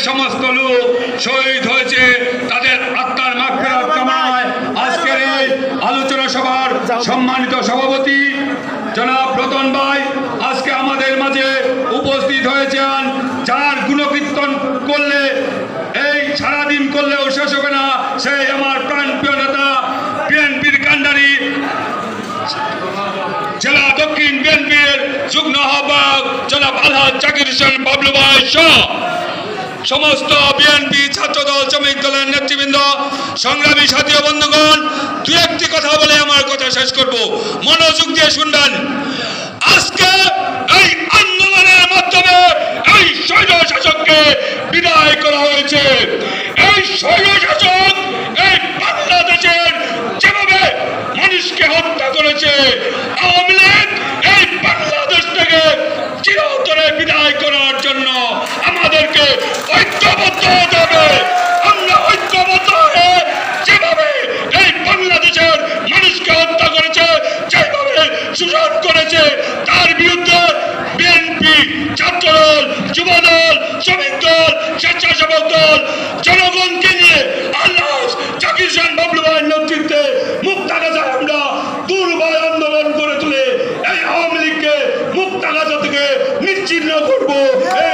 সমস্ত লোক শহীদ হয়েছে তাদের আত্মার মাগফিরাত কামনায় আজকের এই আলোচনা সভার সম্মানিত সভাপতি জনাব রতন ভাই আজকে আমাদের মাঝে উপস্থিত হয়েছেন, যার গুণকীর্তন করলে এই সারাদিন করলেও শেষ হবে না, সেই আমার প্রাণপ্রিয় নেতা বিএনপির কান্ডারি জেলা দক্ষিণ বিএনপির যুগ্ম আহ্বায়ক জনাব আলহাজ জাকির হোসেন বাবলু ভাই সহ সমস্ত বিএনপি ছাত্রদল শ্রমিক দলের নেতৃবৃন্দ, সংগ্রামী সাথী ও বন্ধুগণ, দু একটি কথা বলে আমার কথা শেষ করব, মনোযোগ দিয়ে শুনবেন। আজকে এই আন্দোলনের মাধ্যমে এই স্বৈর শাসককে বিদায় করা হয়েছে। এই স্বৈর শাসক এই বাংলাদেশের যেভাবে মানুষকে হত্যা করেছে, আওয়ামী লীগ এই বাংলাদেশ থেকে চিরতরে বিদায় করার জন্য আমাদেরকে ঐক্যবদ্ধ হতে হবে। আমরা ঐক্যবদ্ধ হয়ে যেভাবে এই বাংলাদেশের মানুষকে হত্যা করেছে, যেভাবে শোষণ করেছে, তার বিরুদ্ধে বিএনপি, ছাত্রদল, যুবদল, শ্রমিক দল, স্বেচ্ছাসেবক দল জনগণকে নিয়ে আলহাজ জাকির হোসেন বাবলু ভাইয়ের নেতৃত্বে মুক্তাগাছায় আমরা দুর্বল আন্দোলন করে তুলে এই আওয়ামী লীগকে মুক্তাগাছা থেকে নিশ্চিহ্ন করবো। এই